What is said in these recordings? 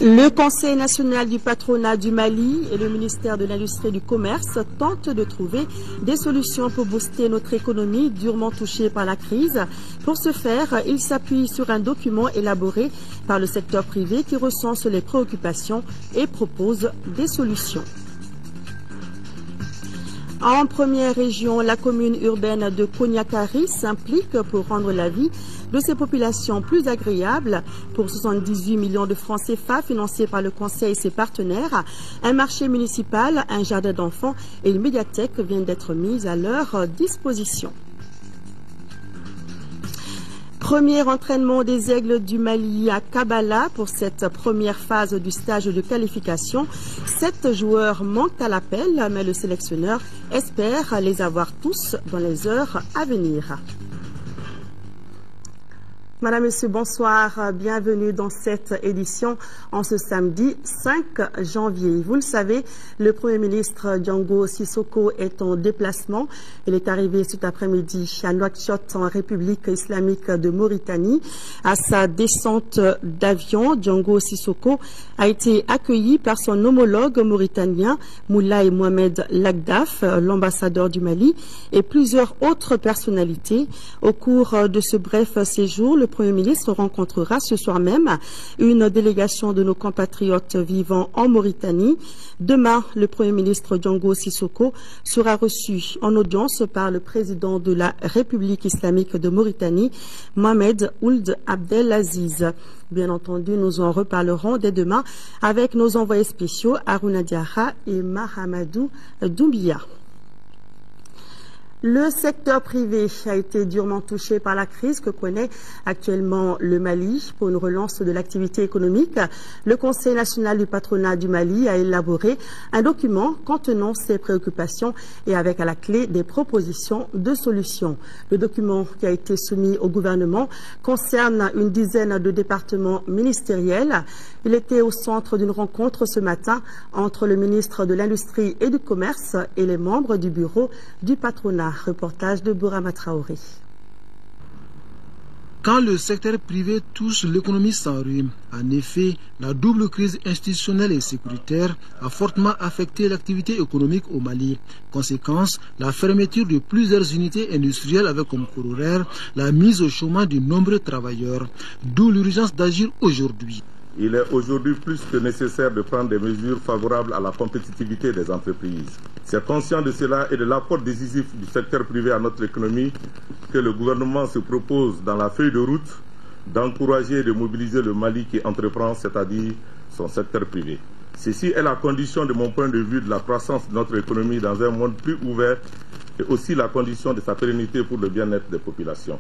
Le Conseil national du patronat du Mali et le ministère de l'Industrie et du Commerce tentent de trouver des solutions pour booster notre économie durement touchée par la crise. Pour ce faire, ils s'appuient sur un document élaboré par le secteur privé qui recense les préoccupations et propose des solutions. En première région, la commune urbaine de Koniakari s'implique pour rendre la vie de ces populations plus agréable. Pour 78 millions de francs CFA financés par le Conseil et ses partenaires, un marché municipal, un jardin d'enfants et une médiathèque viennent d'être mis à leur disposition. Premier entraînement des Aigles du Mali à Kabala pour cette première phase du stage de qualification. 7 joueurs manquent à l'appel, mais le sélectionneur espère les avoir tous dans les heures à venir. Madame, Monsieur, bonsoir. Bienvenue dans cette édition en ce samedi 5 janvier. Vous le savez, le Premier ministre Django Sissoko est en déplacement. Il est arrivé cet après-midi à Nouakchott, en République islamique de Mauritanie. À sa descente d'avion, Django Sissoko a été accueilli par son homologue mauritanien, Moulay Mohamed Lagdaf, l'ambassadeur du Mali, et plusieurs autres personnalités. Au cours de ce bref séjour, le Premier ministre rencontrera ce soir même une délégation de nos compatriotes vivant en Mauritanie. Demain, le Premier ministre Django Sissoko sera reçu en audience par le président de la République islamique de Mauritanie, Mohamed Ould Abdelaziz. Bien entendu, nous en reparlerons dès demain avec nos envoyés spéciaux Aruna Diarra et Mahamadou Doumbia. Le secteur privé a été durement touché par la crise que connaît actuellement le Mali. Pour une relance de l'activité économique, le Conseil national du patronat du Mali a élaboré un document contenant ses préoccupations et avec à la clé des propositions de solutions. Le document qui a été soumis au gouvernement concerne une dizaine de départements ministériels. Il était au centre d'une rencontre ce matin entre le ministre de l'Industrie et du Commerce et les membres du bureau du patronat. Reportage de Bourama Traoré. Quand le secteur privé touche, l'économie s'enrhume. En effet, la double crise institutionnelle et sécuritaire a fortement affecté l'activité économique au Mali. Conséquence, la fermeture de plusieurs unités industrielles avec comme corollaire la mise au chômage de nombreux travailleurs. D'où l'urgence d'agir aujourd'hui. Il est aujourd'hui plus que nécessaire de prendre des mesures favorables à la compétitivité des entreprises. C'est conscient de cela et de l'apport décisif du secteur privé à notre économie que le gouvernement se propose dans la feuille de route d'encourager et de mobiliser le Mali qui entreprend, c'est-à-dire son secteur privé. Ceci est la condition de mon point de vue de la croissance de notre économie dans un monde plus ouvert et aussi la condition de sa pérennité pour le bien-être des populations.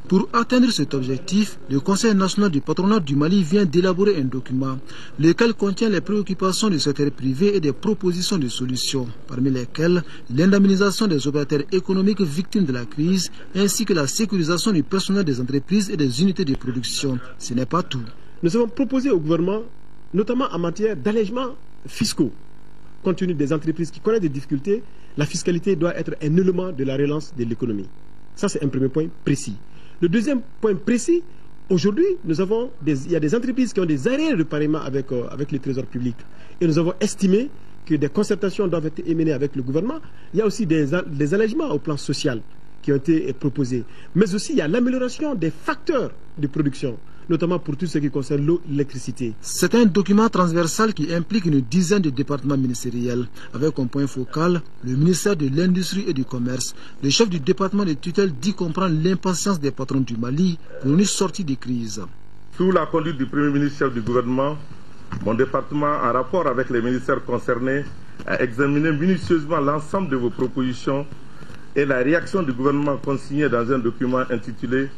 Pour atteindre cet objectif, le Conseil national du patronat du Mali vient d'élaborer un document, lequel contient les préoccupations du secteur privé et des propositions de solutions, parmi lesquelles l'indemnisation des opérateurs économiques victimes de la crise, ainsi que la sécurisation du personnel des entreprises et des unités de production. Ce n'est pas tout. Nous avons proposé au gouvernement, notamment en matière d'allègements fiscaux. Compte tenu des entreprises qui connaissent des difficultés, la fiscalité doit être un élément de la relance de l'économie. Ça, c'est un premier point précis. Le deuxième point précis, aujourd'hui, il y a des entreprises qui ont des arrêts de paiement avec le trésor public. Et nous avons estimé que des concertations doivent être menées avec le gouvernement. Il y a aussi des allègements au plan social qui ont été proposés. Mais aussi, il y a l'amélioration des facteurs de production, notamment pour tout ce qui concerne l'eau, l'électricité. C'est un document transversal qui implique une dizaine de départements ministériels, avec comme point focal le ministère de l'Industrie et du Commerce. Le chef du département de tutelle dit comprendre l'impatience des patrons du Mali pour une sortie de crise. Sous la conduite du Premier ministre chef du gouvernement, mon département, en rapport avec les ministères concernés, a examiné minutieusement l'ensemble de vos propositions et la réaction du gouvernement consignée dans un document intitulé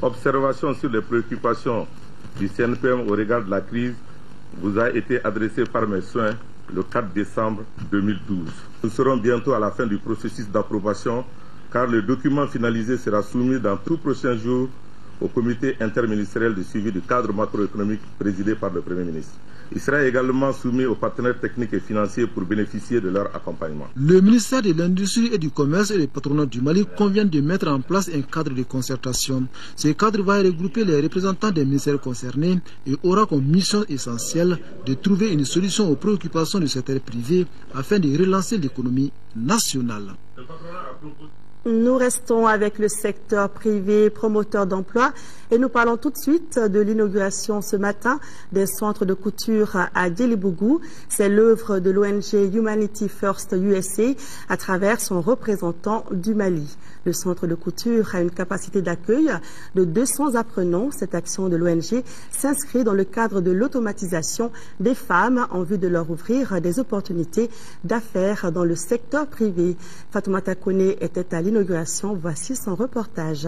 Observation sur les préoccupations du CNPM au regard de la crise vous a été adressé par mes soins le 4 décembre 2012. Nous serons bientôt à la fin du processus d'approbation car le document finalisé sera soumis dans tout prochain jour au comité interministériel de suivi du cadre macroéconomique présidé par le Premier ministre. Il sera également soumis aux partenaires techniques et financiers pour bénéficier de leur accompagnement. Le ministère de l'Industrie et du Commerce et le patronat du Mali conviennent de mettre en place un cadre de concertation. Ce cadre va regrouper les représentants des ministères concernés et aura comme mission essentielle de trouver une solution aux préoccupations du secteur privé afin de relancer l'économie nationale. Nous restons avec le secteur privé promoteur d'emploi et nous parlons tout de suite de l'inauguration ce matin des centres de couture à Djelibougou. C'est l'œuvre de l'ONG Humanity First USA à travers son représentant du Mali. Le centre de couture a une capacité d'accueil de 200 apprenants. Cette action de l'ONG s'inscrit dans le cadre de l'automatisation des femmes en vue de leur ouvrir des opportunités d'affaires dans le secteur privé. Fatoumata Kone était à l'inauguration. Voici son reportage.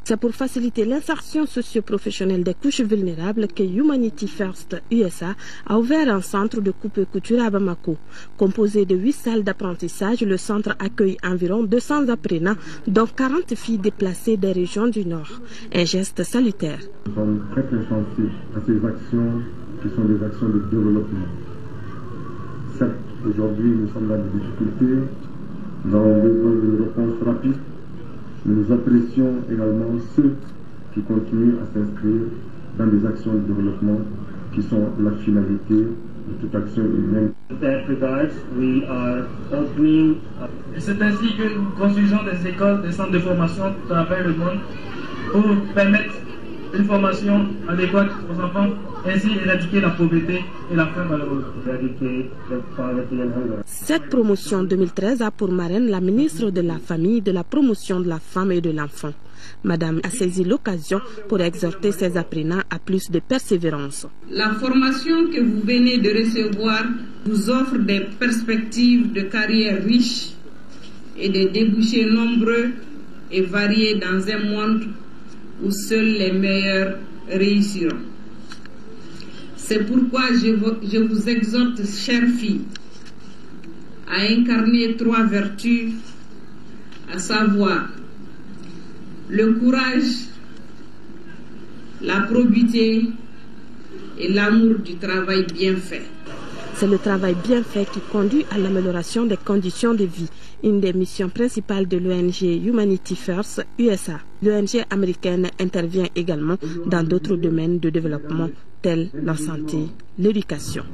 C'est pour faciliter l'insertion socio-professionnelle des couches vulnérables que Humanity First USA a ouvert un centre de coupe-couture à Bamako. Composé de 8 salles d'apprentissage, le centre accueille environ 200 apprenants, dont 40 filles déplacées des régions du Nord. Un geste salutaire. Nous sommes très sensibles à ces actions qui sont des actions de développement. Certes, aujourd'hui, nous sommes dans des difficultés, nous avons besoin de réponses rapides. Nous apprécions également ceux qui continuent à s'inscrire dans des actions de développement qui sont la finalité de toute action humaine. C'est ainsi que nous construisons des écoles, des centres de formation à travers le monde pour permettre une formation adéquate aux enfants, ainsi éradiquer la pauvreté et la faim malheureuse. Cette promotion 2013 a pour marraine la ministre de la Famille, de la Promotion de la Femme et de l'Enfant. Madame a saisi l'occasion pour exhorter ses apprenants à plus de persévérance. La formation que vous venez de recevoir vous offre des perspectives de carrière riches et des débouchés nombreux et variés dans un monde où seuls les meilleurs réussiront. C'est pourquoi je vous exhorte, chères filles, à incarner 3 vertus, à savoir le courage, la probité et l'amour du travail bien fait. C'est le travail bien fait qui conduit à l'amélioration des conditions de vie, une des missions principales de l'ONG Humanity First USA. L'ONG américaine intervient également dans d'autres domaines de développement tels la santé, l'éducation.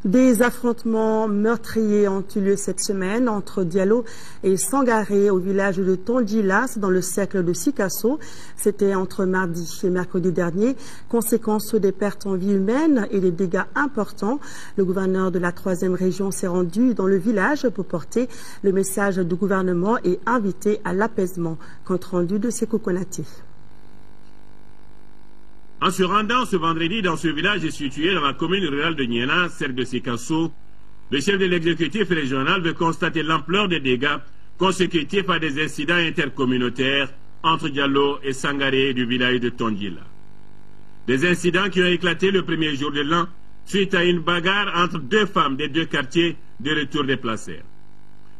Des affrontements meurtriers ont eu lieu cette semaine entre Diallo et Sangaré au village de Tondjilas dans le cercle de Sikasso. C'était entre mardi et mercredi dernier. Conséquence des pertes en vie humaine et des dégâts importants. Le gouverneur de la 3e région s'est rendu dans le village pour porter le message du gouvernement et inviter à l'apaisement. Compte rendu de Sékou Konaté. En se rendant ce vendredi dans ce village situé dans la commune rurale de Niena, cercle de Sikasso, le chef de l'exécutif régional veut constater l'ampleur des dégâts consécutifs à des incidents intercommunautaires entre Diallo et Sangaré du village de Tondjila. Des incidents qui ont éclaté le premier jour de l'an suite à une bagarre entre 2 femmes des 2 quartiers de retour des placers.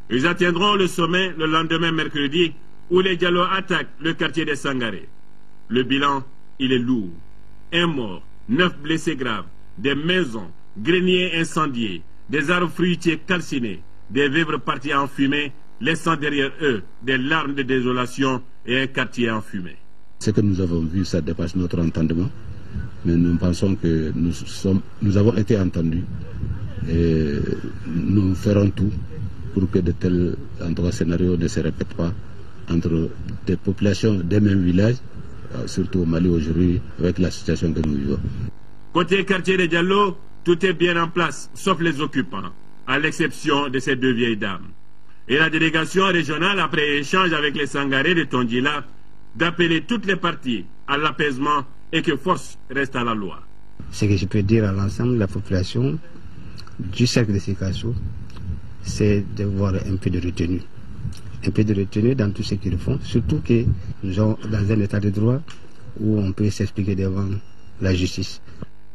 Ils atteindront le sommet le lendemain mercredi où les Diallo attaquent le quartier de Sangaré. Le bilan, il est lourd. 1 mort, 9 blessés graves, des maisons, greniers incendiés, des arbres fruitiers calcinés, des vivres partis en fumée, laissant derrière eux des larmes de désolation et un quartier enfumé. Ce que nous avons vu, ça dépasse notre entendement, mais nous pensons que nous avons été entendus et nous ferons tout pour que de tels scénarios ne se répètent pas entre des populations des mêmes villages, surtout au Mali aujourd'hui, avec la situation que nous vivons. Côté quartier de Diallo, tout est bien en place, sauf les occupants, à l'exception de ces 2 vieilles dames. Et la délégation régionale, après échange avec les Sangaré de Tondjila, d'appeler toutes les parties à l'apaisement et que force reste à la loi. Ce que je peux dire à l'ensemble de la population du cercle de Sikasso, c'est d'avoir un peu de retenue. Un peu de retenue dans tout ce qu'ils font, surtout que nous sommes dans un état de droit où on peut s'expliquer devant la justice.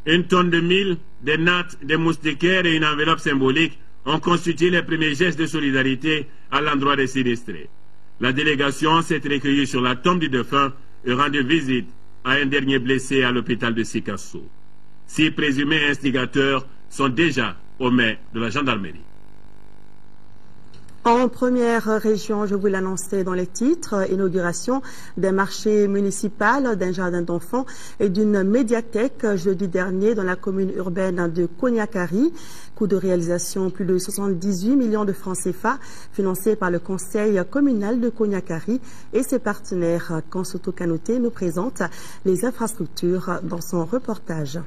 1 tonne de mil, des nattes, des moustiquaires et une enveloppe symbolique ont constitué les premiers gestes de solidarité à l'endroit des sinistrés. La délégation s'est recueillie sur la tombe du défunt et rendu visite à un dernier blessé à l'hôpital de Sikasso. 6 présumés instigateurs sont déjà aux mains de la gendarmerie. En première région, je vous l'annonçais dans les titres, inauguration d'un marché municipal, d'un jardin d'enfants et d'une médiathèque jeudi dernier dans la commune urbaine de Koniakari. Coût de réalisation, plus de 78 millions de francs CFA, financé par le conseil communal de Koniakari et ses partenaires. Kansoto Kanoté nous présente les infrastructures dans son reportage.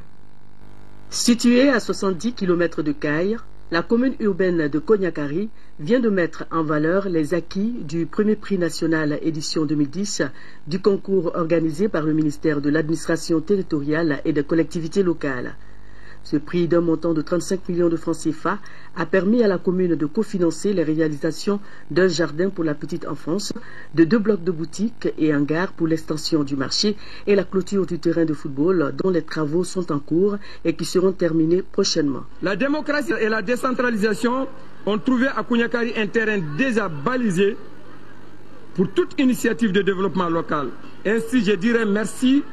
Située à 70 km de Kayr, la commune urbaine de Koniakari vient de mettre en valeur les acquis du premier prix national édition 2010 du concours organisé par le ministère de l'administration territoriale et des collectivités locales. Ce prix d'un montant de 35 millions de francs CFA a permis à la commune de cofinancer les réalisations d'un jardin pour la petite enfance, de 2 blocs de boutiques et hangars pour l'extension du marché et la clôture du terrain de football dont les travaux sont en cours et qui seront terminés prochainement. La démocratie et la décentralisation ont trouvé à Koniakari un terrain déjà balisé pour toute initiative de développement local. Ainsi, je dirais merci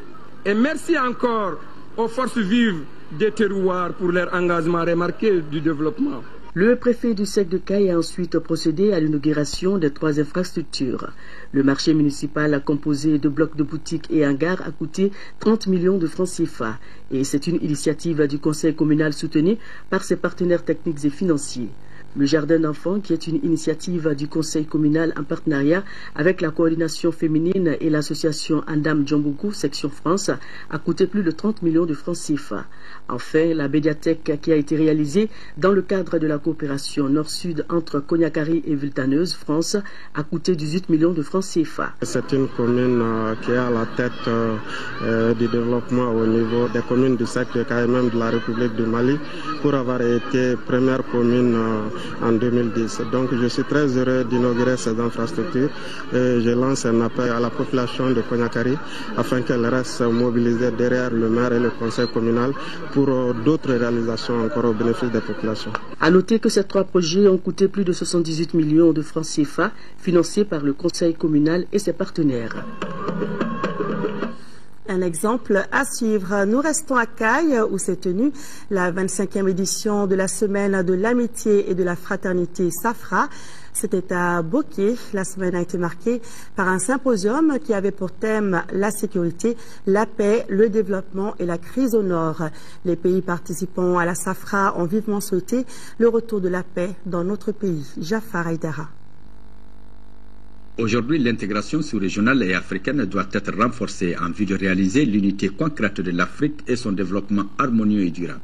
et merci encore aux forces vives des terroirs pour leur engagement remarqué du développement. Le préfet du SEC de Kayr a ensuite procédé à l'inauguration des 3 infrastructures. Le marché municipal composé de blocs de boutiques et hangars a coûté 30 millions de francs CFA et c'est une initiative du conseil communal soutenue par ses partenaires techniques et financiers. Le jardin d'enfants, qui est une initiative du conseil communal en partenariat avec la coordination féminine et l'association Andam Djambougou, section France, a coûté plus de 30 millions de francs CFA. Enfin, la médiathèque qui a été réalisée dans le cadre de la coopération nord-sud entre Koniakari et Villetaneuse, France, a coûté 18 millions de francs CFA. C'est une commune qui est à la tête du développement au niveau des communes du SEC de Kayr, même de la République du Mali, pour avoir été première commune en 2010. Donc je suis très heureux d'inaugurer ces infrastructures et je lance un appel à la population de Koniakari afin qu'elle reste mobilisée derrière le maire et le conseil communal pour d'autres réalisations encore au bénéfice des populations. À noter que ces 3 projets ont coûté plus de 78 millions de francs CFA financés par le conseil communal et ses partenaires. Un exemple à suivre. Nous restons à Kayr où s'est tenue la 25e édition de la semaine de l'amitié et de la fraternité Safra. C'était à Boké. La semaine a été marquée par un symposium qui avait pour thème la sécurité, la paix, le développement et la crise au nord. Les pays participants à la Safra ont vivement souhaité le retour de la paix dans notre pays. Jafar Aïdara. Aujourd'hui, l'intégration sous-régionale et africaine doit être renforcée en vue de réaliser l'unité concrète de l'Afrique et son développement harmonieux et durable.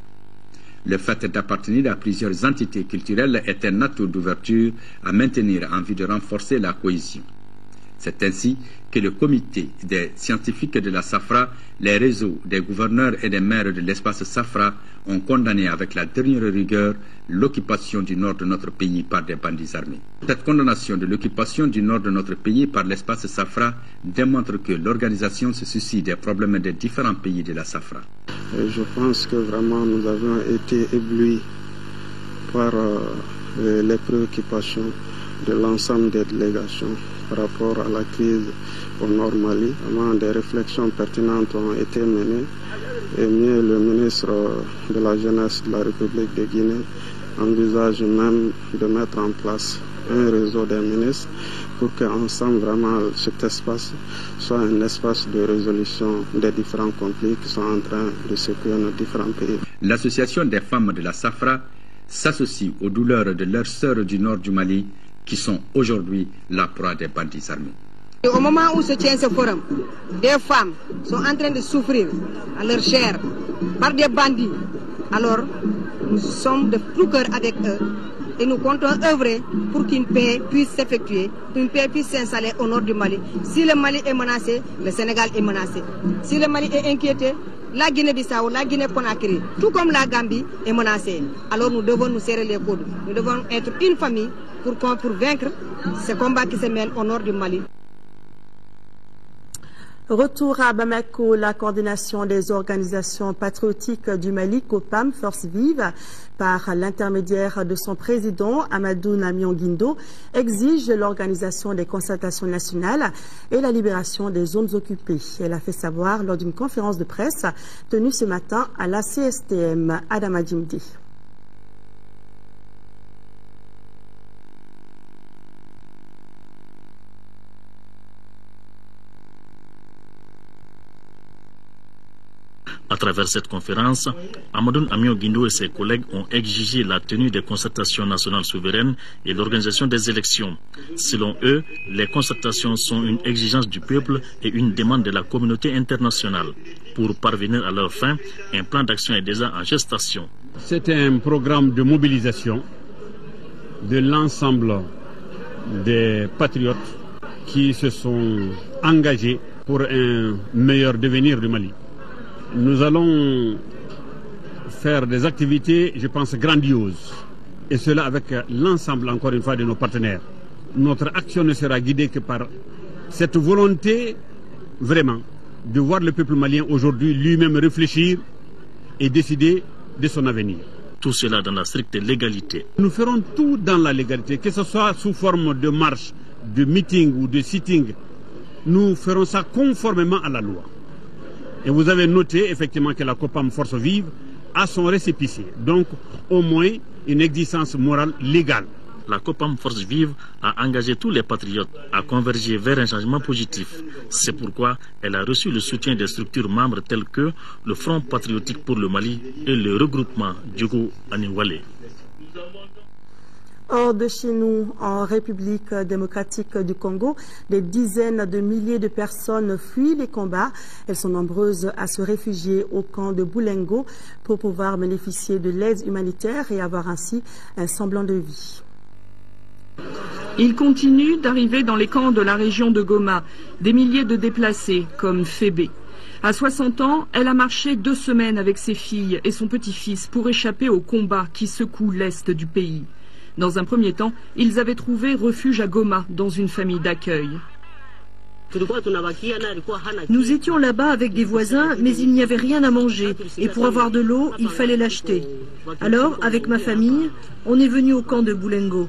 Le fait d'appartenir à plusieurs entités culturelles est un atout d'ouverture à maintenir en vue de renforcer la cohésion. C'est ainsi que le comité des scientifiques de la Safra, les réseaux des gouverneurs et des maires de l'espace Safra ont condamné avec la dernière rigueur l'occupation du nord de notre pays par des bandits armés. Cette condamnation de l'occupation du nord de notre pays par l'espace Safra démontre que l'organisation se soucie des problèmes des différents pays de la Safra. Je pense que vraiment nous avons été éblouis par les préoccupations de l'ensemble des délégations par rapport à la crise au Nord Mali. Vraiment, des réflexions pertinentes ont été menées et mieux le ministre de la Jeunesse de la République de Guinée envisage même de mettre en place un réseau des ministres pour qu'ensemble vraiment cet espace soit un espace de résolution des différents conflits qui sont en train de secouer nos différents pays. L'association des femmes de la Safra s'associe aux douleurs de leurs sœurs du nord du Mali qui sont aujourd'hui la proie des bandits armés. Au moment où se tient ce forum, des femmes sont en train de souffrir à leur chair par des bandits. Alors, nous sommes de tout cœur avec eux et nous comptons œuvrer pour qu'une paix puisse s'effectuer, qu'une paix puisse s'installer au nord du Mali. Si le Mali est menacé, le Sénégal est menacé. Si le Mali est inquiété, la Guinée-Bissau, la Guinée-Conakry, tout comme la Gambie est menacée. Alors nous devons nous serrer les coudes. Nous devons être une famille pour vaincre ce combat qui se mène au nord du Mali. Retour à Bamako, la coordination des organisations patriotiques du Mali, COPAM, Force Vive, par l'intermédiaire de son président Amadou Namion Guindo, exige l'organisation des concertations nationales et la libération des zones occupées. Elle a fait savoir lors d'une conférence de presse tenue ce matin à la CSTM. Adama Djimdi. À travers cette conférence, Amadou Namion Guindo et ses collègues ont exigé la tenue des concertations nationales souveraines et l'organisation des élections. Selon eux, les concertations sont une exigence du peuple et une demande de la communauté internationale. Pour parvenir à leur fin, un plan d'action est déjà en gestation. C'est un programme de mobilisation de l'ensemble des patriotes qui se sont engagés pour un meilleur devenir du Mali. Nous allons faire des activités, je pense, grandioses. Et cela avec l'ensemble, encore une fois, de nos partenaires. Notre action ne sera guidée que par cette volonté, vraiment, de voir le peuple malien aujourd'hui lui-même réfléchir et décider de son avenir. Tout cela dans la stricte légalité. Nous ferons tout dans la légalité, que ce soit sous forme de marche, de meeting ou de sitting. Nous ferons ça conformément à la loi. Et vous avez noté effectivement que la COPAM Force Vive a son récépissé. Donc au moins une existence morale légale. La COPAM Force Vive a engagé tous les patriotes à converger vers un changement positif. C'est pourquoi elle a reçu le soutien des structures membres telles que le Front patriotique pour le Mali et le regroupement Djogo Aniwale. Hors de chez nous, en République démocratique du Congo, des dizaines de milliers de personnes fuient les combats. Elles sont nombreuses à se réfugier au camp de Boulengo pour pouvoir bénéficier de l'aide humanitaire et avoir ainsi un semblant de vie. Il continue d'arriver dans les camps de la région de Goma des milliers de déplacés comme Fébé. À 60 ans, elle a marché 2 semaines avec ses filles et son petit-fils pour échapper aux combats qui secouent l'est du pays. Dans un premier temps, ils avaient trouvé refuge à Goma, dans une famille d'accueil. Nous étions là-bas avec des voisins, mais il n'y avait rien à manger. Et pour avoir de l'eau, il fallait l'acheter. Alors, avec ma famille, on est venu au camp de Boulengo.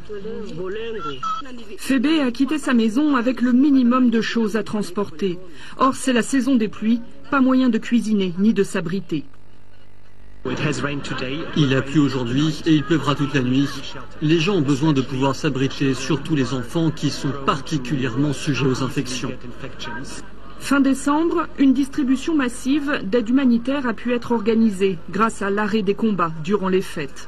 Fébé a quitté sa maison avec le minimum de choses à transporter. Or, c'est la saison des pluies, pas moyen de cuisiner ni de s'abriter. Il a plu aujourd'hui et il pleuvra toute la nuit. Les gens ont besoin de pouvoir s'abriter, surtout les enfants qui sont particulièrement sujets aux infections. Fin décembre, une distribution massive d'aide humanitaire a pu être organisée grâce à l'arrêt des combats durant les fêtes.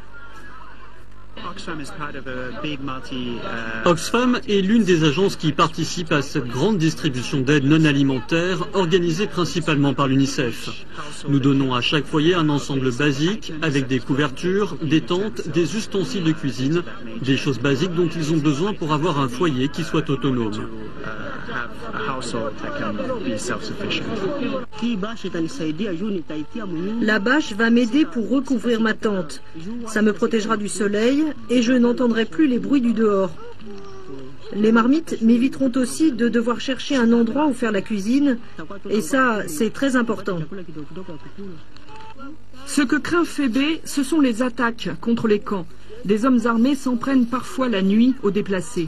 Oxfam est l'une des agences qui participent à cette grande distribution d'aide non alimentaire organisée principalement par l'UNICEF. Nous donnons à chaque foyer un ensemble basique avec des couvertures, des tentes, des ustensiles de cuisine, des choses basiques dont ils ont besoin pour avoir un foyer qui soit autonome. La bâche va m'aider pour recouvrir ma tente. Ça me protégera du soleil et je n'entendrai plus les bruits du dehors. Les marmites m'éviteront aussi de devoir chercher un endroit où faire la cuisine. Et ça, c'est très important. Ce que craint Fébé, ce sont les attaques contre les camps. Des hommes armés s'en prennent parfois la nuit aux déplacés.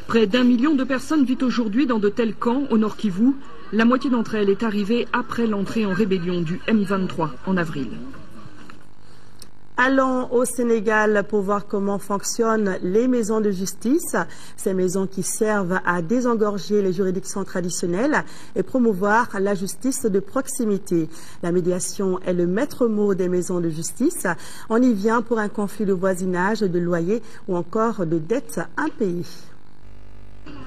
Près d'1 million de personnes vivent aujourd'hui dans de tels camps au Nord Kivu. La moitié d'entre elles est arrivée après l'entrée en rébellion du M23 en avril. Allons au Sénégal pour voir comment fonctionnent les maisons de justice, ces maisons qui servent à désengorger les juridictions traditionnelles et promouvoir la justice de proximité. La médiation est le maître mot des maisons de justice. On y vient pour un conflit de voisinage, de loyer ou encore de dettes impayées.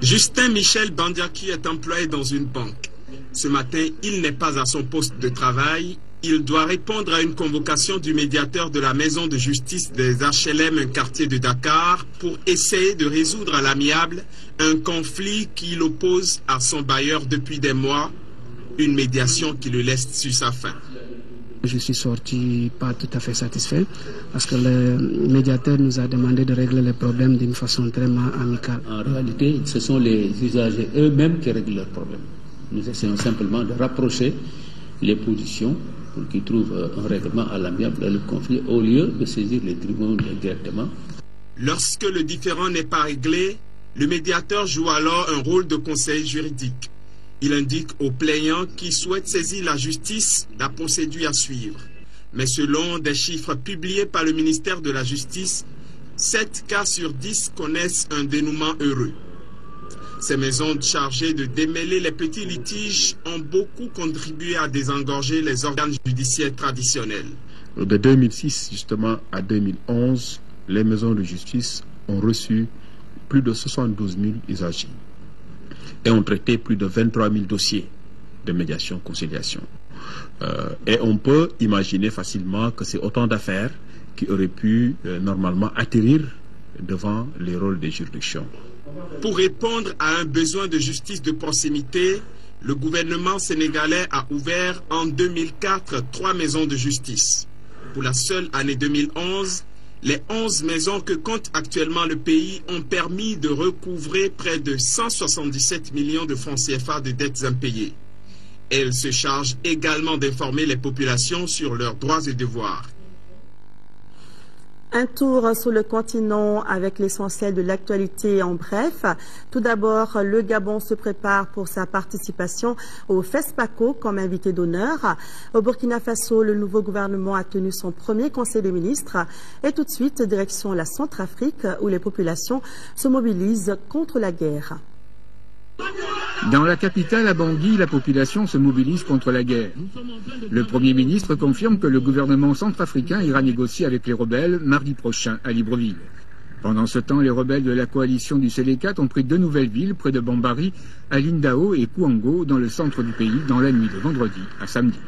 Justin Michel Bandiaki est employé dans une banque. Ce matin, il n'est pas à son poste de travail. Il doit répondre à une convocation du médiateur de la maison de justice des HLM, un quartier de Dakar, pour essayer de résoudre à l'amiable un conflit qui l'oppose à son bailleur depuis des mois, une médiation qui le laisse sur sa faim. Je suis sorti pas tout à fait satisfait parce que le médiateur nous a demandé de régler les problèmes d'une façon très amicale. En réalité, ce sont les usagers eux-mêmes qui règlent leurs problèmes. Nous essayons simplement de rapprocher les positions pour qu'ils trouvent un règlement à l'amiable le conflit au lieu de saisir les tribunaux directement. Lorsque le différend n'est pas réglé, le médiateur joue alors un rôle de conseil juridique. Il indique aux plaignants qui souhaitent saisir la justice la procédure à suivre. Mais selon des chiffres publiés par le ministère de la Justice, 7 cas sur 10 connaissent un dénouement heureux. Ces maisons chargées de démêler les petits litiges ont beaucoup contribué à désengorger les organes judiciaires traditionnels. De 2006 justement à 2011, les maisons de justice ont reçu plus de 72 000 usagers et ont traité plus de 23 000 dossiers de médiation-conciliation. Et on peut imaginer facilement que c'est autant d'affaires qui auraient pu normalement atterrir devant les rôles des juridictions. Pour répondre à un besoin de justice de proximité, le gouvernement sénégalais a ouvert en 2004 3 maisons de justice. Pour la seule année 2011, les 11 maisons que compte actuellement le pays ont permis de recouvrer près de 177 millions de francs CFA de dettes impayées. Elles se chargent également d'informer les populations sur leurs droits et devoirs. Un tour sur le continent avec l'essentiel de l'actualité en bref. Tout d'abord, le Gabon se prépare pour sa participation au FESPACO comme invité d'honneur. Au Burkina Faso, le nouveau gouvernement a tenu son premier conseil des ministres. Et tout de suite, direction la Centrafrique où les populations se mobilisent contre la guerre. Dans la capitale, à Bangui, la population se mobilise contre la guerre. Le Premier ministre confirme que le gouvernement centrafricain ira négocier avec les rebelles mardi prochain à Libreville. Pendant ce temps, les rebelles de la coalition du Sélékat ont pris 2 nouvelles villes près de Bambari, à Lindao et Kouango, dans le centre du pays, dans la nuit de vendredi à samedi.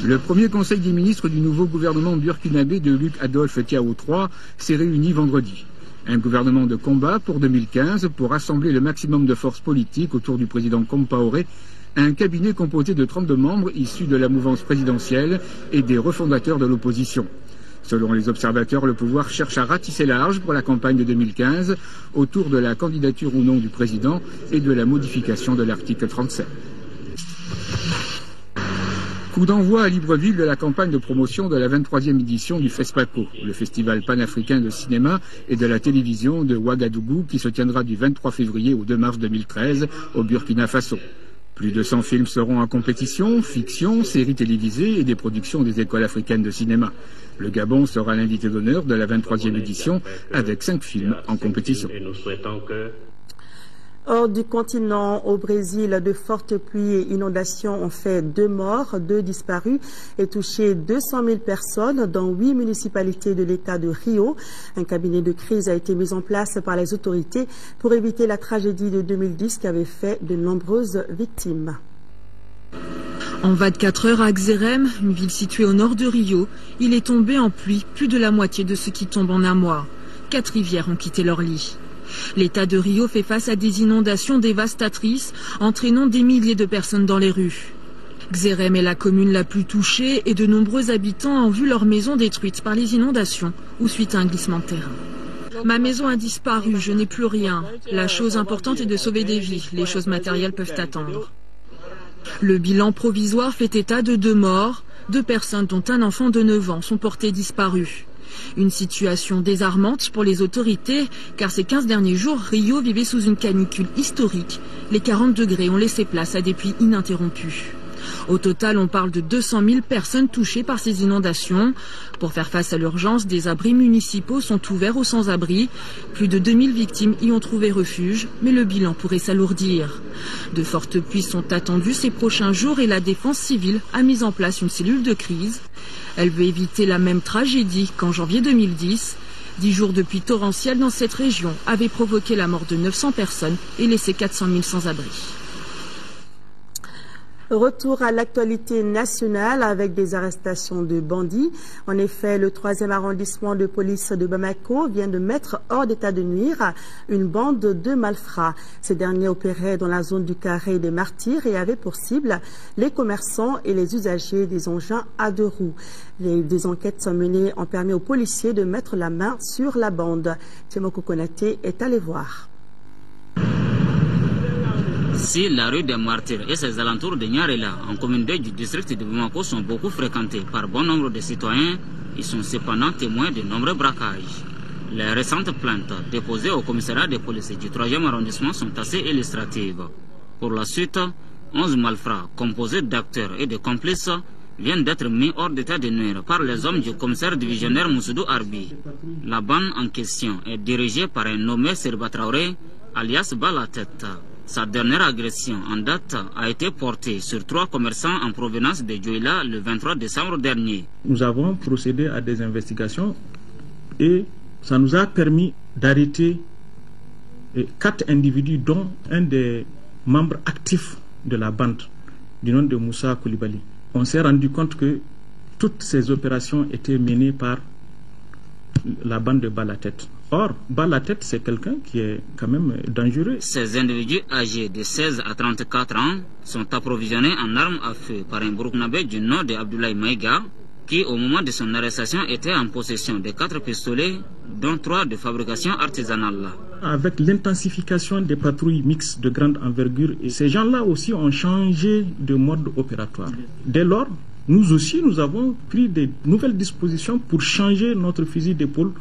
Le premier conseil des ministres du nouveau gouvernement burkinabé de Luc Adolphe Tiao III s'est réuni vendredi. Un gouvernement de combat pour 2015 pour rassembler le maximum de forces politiques autour du président Compaoré, un cabinet composé de 32 membres issus de la mouvance présidentielle et des refondateurs de l'opposition. Selon les observateurs, le pouvoir cherche à ratisser large pour la campagne de 2015 autour de la candidature ou non du président et de la modification de l'article 37. Coup d'envoi à Libreville de la campagne de promotion de la 23e édition du FESPACO, le festival panafricain de cinéma et de la télévision de Ouagadougou qui se tiendra du 23 février au 2 mars 2013 au Burkina Faso. Plus de 100 films seront en compétition, fiction, séries télévisées et des productions des écoles africaines de cinéma. Le Gabon sera l'invité d'honneur de la 23e édition avec 5 films en compétition. Hors du continent, au Brésil, de fortes pluies et inondations ont fait 2 morts, 2 disparus et touché 200 000 personnes dans 8 municipalités de l'État de Rio. Un cabinet de crise a été mis en place par les autorités pour éviter la tragédie de 2010 qui avait fait de nombreuses victimes. En 24 heures à Xerém, une ville située au nord de Rio, il est tombé en pluie plus de la moitié de ce qui tombe en un mois. 4 rivières ont quitté leur lit. L'État de Rio fait face à des inondations dévastatrices, entraînant des milliers de personnes dans les rues. Xerém est la commune la plus touchée et de nombreux habitants ont vu leur maison détruite par les inondations ou suite à un glissement de terrain. Ma maison a disparu, je n'ai plus rien. La chose importante est de sauver des vies, les choses matérielles peuvent attendre. Le bilan provisoire fait état de 2 morts, 2 personnes dont un enfant de 9 ans sont portées disparues. Une situation désarmante pour les autorités, car ces 15 derniers jours, Rio vivait sous une canicule historique. Les 40 degrés ont laissé place à des pluies ininterrompues. Au total, on parle de 200 000 personnes touchées par ces inondations. Pour faire face à l'urgence, des abris municipaux sont ouverts aux sans-abri. Plus de 2000 victimes y ont trouvé refuge, mais le bilan pourrait s'alourdir. De fortes pluies sont attendues ces prochains jours et la défense civile a mis en place une cellule de crise. Elle veut éviter la même tragédie qu'en janvier 2010. 10 jours de pluie torrentielle dans cette région avaient provoqué la mort de 900 personnes et laissé 400 000 sans-abri. Retour à l'actualité nationale avec des arrestations de bandits. En effet, le 3e arrondissement de police de Bamako vient de mettre hors d'état de nuire une bande de malfrats. Ces derniers opéraient dans la zone du Carré des Martyrs et avaient pour cible les commerçants et les usagers des engins à 2 roues. Des enquêtes menées ont permis aux policiers de mettre la main sur la bande. Tchemoko Konaté est allé voir. Si la rue des Martyrs et ses alentours de Nyarela, en commune 2 du district de Bamako, sont beaucoup fréquentés par bon nombre de citoyens, ils sont cependant témoins de nombreux braquages. Les récentes plaintes déposées au commissariat de police du 3e arrondissement sont assez illustratives. Pour la suite, 11 malfrats composés d'acteurs et de complices viennent d'être mis hors d'état de nuire par les hommes du commissaire divisionnaire Moussoudou Arbi. La bande en question est dirigée par un nommé Serba Traoré, alias Balatet. Sa dernière agression en date a été portée sur 3 commerçants en provenance de Djoïla le 23 décembre dernier. Nous avons procédé à des investigations et ça nous a permis d'arrêter 4 individus, dont un des membres actifs de la bande, du nom de Moussa Koulibaly. On s'est rendu compte que toutes ces opérations étaient menées par la bande de Balatet. Or, Balatet, c'est quelqu'un qui est quand même dangereux. Ces individus âgés de 16 à 34 ans sont approvisionnés en armes à feu par un Burkinabé du nom de Abdoulaye Maïga, qui au moment de son arrestation était en possession de 4 pistolets, dont 3 de fabrication artisanale. Avec l'intensification des patrouilles mixtes de grande envergure, et ces gens-là aussi ont changé de mode opératoire. Dès lors, nous aussi, nous avons pris de nouvelles dispositions pour changer notre fusil d'épaule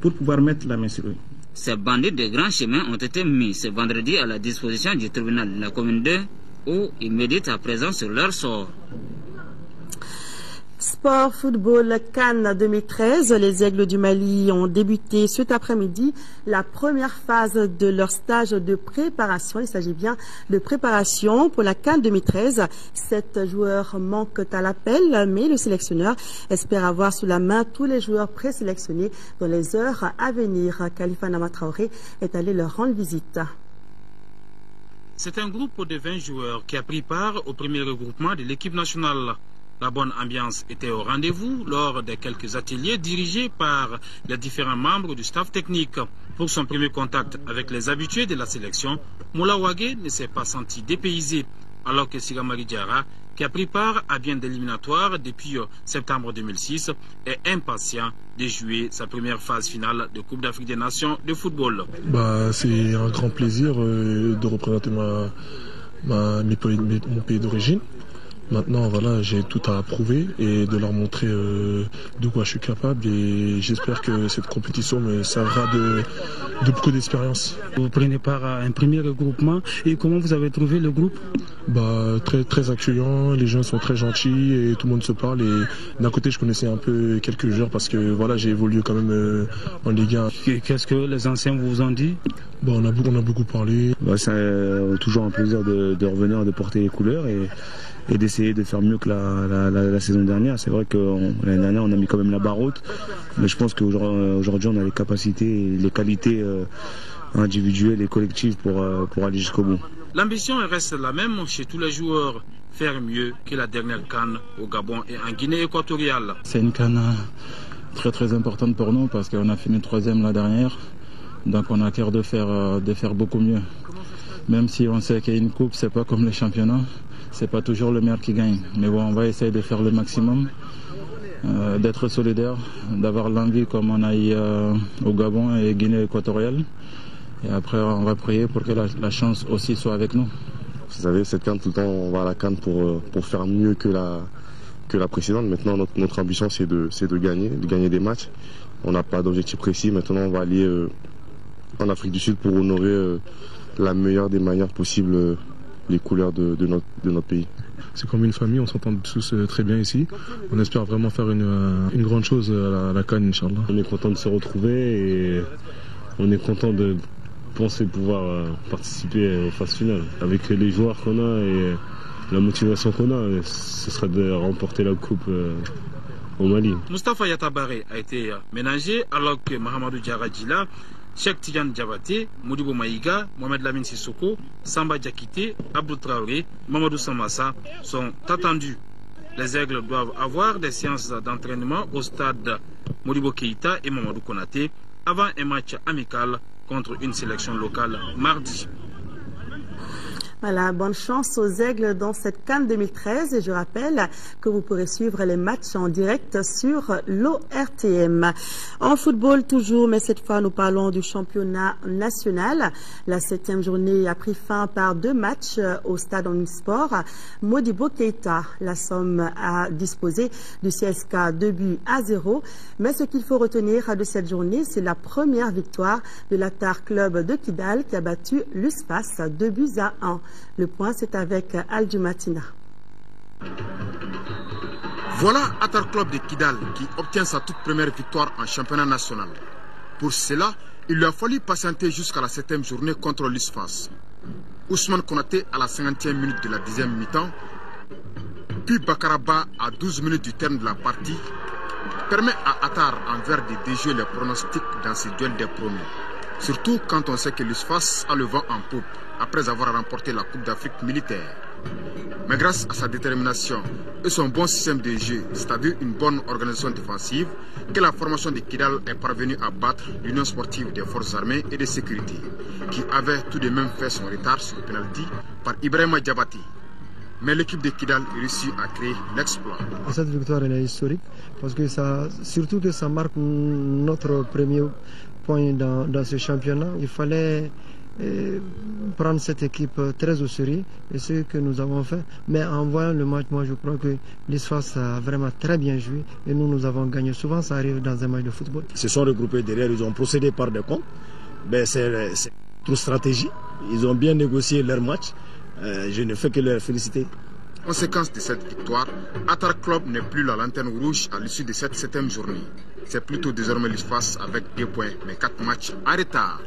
pour pouvoir mettre la main sur eux. Ces bandits de grands chemins ont été mis ce vendredi à la disposition du tribunal de la commune 2, où ils méditent à présent sur leur sort. Sport, football, Cannes 2013. Les Aigles du Mali ont débuté cet après-midi la première phase de leur stage de préparation. Il s'agit bien de préparation pour la Cannes 2013. 7 joueurs manquent à l'appel, mais le sélectionneur espère avoir sous la main tous les joueurs présélectionnés dans les heures à venir. Khalifa Nama Traoré est allé leur rendre visite. C'est un groupe de 20 joueurs qui a pris part au premier regroupement de l'équipe nationale. La bonne ambiance était au rendez-vous lors des quelques ateliers dirigés par les différents membres du staff technique. Pour son premier contact avec les habitués de la sélection, Moula Ouagé ne s'est pas senti dépaysé, alors que Sigamari Diarra, qui a pris part à bien d'éliminatoires depuis septembre 2006, est impatient de jouer sa première phase finale de Coupe d'Afrique des Nations de football. C'est un grand plaisir de représenter mon pays d'origine. Maintenant, voilà, j'ai tout à prouver et de leur montrer de quoi je suis capable, et j'espère que cette compétition me servira de beaucoup d'expérience. Vous prenez part à un premier regroupement, et comment vous avez trouvé le groupe? Très, très accueillant, les gens sont très gentils et tout le monde se parle. Et d'un côté, je connaissais un peu quelques joueurs parce que voilà, j'ai évolué quand même en Ligue 1. Qu'est-ce que les anciens vous ont dit? On a beaucoup parlé. C'est toujours un plaisir de revenir, de porter les couleurs et d'essayer de faire mieux que la saison dernière. C'est vrai que l'année dernière, on a mis quand même la barre haute, mais je pense qu'aujourd'hui, on a les capacités et les qualités individuelles et collectives pour aller jusqu'au bout. L'ambition reste la même chez tous les joueurs, faire mieux que la dernière CAN au Gabon et en Guinée équatoriale. C'est une CAN très très importante pour nous parce qu'on a fini 3e la dernière, donc on a à cœur de faire beaucoup mieux. Même si on sait qu'une coupe, c'est pas comme les championnats, c'est pas toujours le meilleur qui gagne. Mais bon, on va essayer de faire le maximum, d'être solidaire, d'avoir l'envie comme on a eu au Gabon et Guinée équatoriale. Et après, on va prier pour que la chance aussi soit avec nous. Vous savez, cette CAN, tout le temps, on va à la CAN pour faire mieux que la précédente. Maintenant, notre ambition, c'est de gagner des matchs. On n'a pas d'objectif précis. Maintenant, on va aller en Afrique du Sud pour honorer la meilleure des manières possibles les couleurs de notre pays. C'est comme une famille, on s'entend tous très bien ici. On espère vraiment faire une grande chose à la CAN, Inch'Allah. On est content de se retrouver et on est content de penser pouvoir participer aux phases finales. Avec les joueurs qu'on a et la motivation qu'on a, ce serait de remporter la coupe au Mali. Moustapha Yatabaré a été ménagé alors que Mahamadou Diarra, Cheikh Tidiane Diabaté, Modibo Maïga, Mohamed Lamine Sissoko, Samba Diakité, Abdou Traoré, Mamadou Samassa sont attendus. Les Aigles doivent avoir des séances d'entraînement au stade Modibo Keïta et Mamadou Konaté avant un match amical contre une sélection locale mardi. Voilà, bonne chance aux Aigles dans cette CAN 2013 et je rappelle que vous pourrez suivre les matchs en direct sur l'ORTM. En football toujours, mais cette fois nous parlons du championnat national. La 7e journée a pris fin par 2 matchs au stade Omnisport. Modibo Keita, la Somme a disposé du CSK 2-0. Mais ce qu'il faut retenir de cette journée, c'est la première victoire de l'Atar Club de Kidal qui a battu l'USFAS 2-1. Le point, c'est avec Al Jumatina. Voilà Atar Club de Kidal qui obtient sa toute première victoire en championnat national. Pour cela, il lui a fallu patienter jusqu'à la 7e journée contre l'USFAS. Ousmane Konaté à la 50e minute de la 10e mi-temps, puis Bakaraba à 12 minutes du terme de la partie, permet à Atar envers de déjouer les pronostics dans ce duel des premiers. Surtout quand on sait que l'USFAS a le vent en poupe après avoir remporté la Coupe d'Afrique militaire. Mais grâce à sa détermination et son bon système de jeu, c'est-à-dire une bonne organisation défensive, que la formation de Kidal est parvenue à battre l'Union sportive des forces armées et de sécurité, qui avait tout de même fait son retard sur le penalty par Ibrahima Diabati. Mais l'équipe de Kidal réussit à créer l'exploit. Cette victoire elle est historique parce que surtout que ça marque notre premier point dans ce championnat. Il fallait prendre cette équipe très au sérieux et ce que nous avons fait. Mais en voyant le match, moi je crois que l'USFAS a vraiment très bien joué et nous avons gagné. Souvent ça arrive dans un match de football. Ils se sont regroupés derrière, ils ont procédé par des comptes. Ben, c'est toute stratégie. Ils ont bien négocié leur match. Je ne fais que leur féliciter. Conséquence de cette victoire, Atar Club n'est plus la lanterne rouge à l'issue de cette 7e journée. C'est plutôt désormais l'USFAS avec 2 points, mais 4 matchs en retard.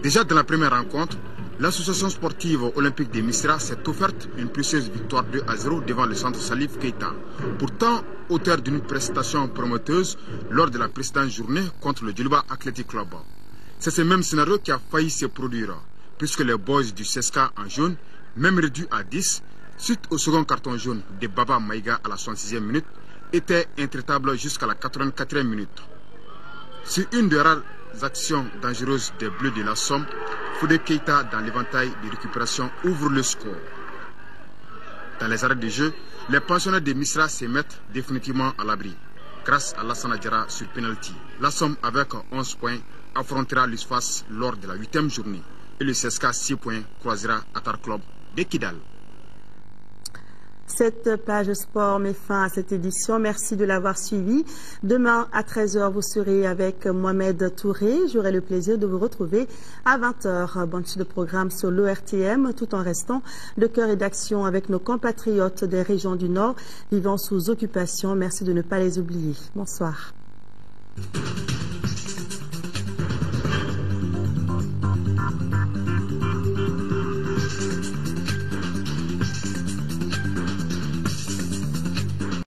Déjà dans la première rencontre, l'association sportive olympique de Misra s'est offerte une précieuse victoire 2-0 devant le centre Salif Keita. Pourtant, auteur d'une prestation prometteuse lors de la précédente journée contre le Djoulouba Athletic Club. C'est ce même scénario qui a failli se produire, puisque les boys du CSK en jaune, même réduits à 10, suite au second carton jaune de Baba Maïga à la 66e minute, était intraitable jusqu'à la 84e minute. Sur une des rares actions dangereuses des Bleus de la Somme, Fodé Keita dans l'éventail de récupération ouvre le score. Dans les arrêts de jeu, les pensionnaires de Misra se mettent définitivement à l'abri, grâce à Lassana Diarra sur penalty. La Somme avec 11 points affrontera l'USFAS lors de la 8e journée et le CSK 6 points croisera Atar Club de Kidal. Cette page sport met fin à cette édition. Merci de l'avoir suivi. Demain à 13h, vous serez avec Mohamed Touré. J'aurai le plaisir de vous retrouver à 20h. Bonne suite de programme sur l'ORTM, tout en restant de cœur et d'action avec nos compatriotes des régions du Nord vivant sous occupation. Merci de ne pas les oublier. Bonsoir.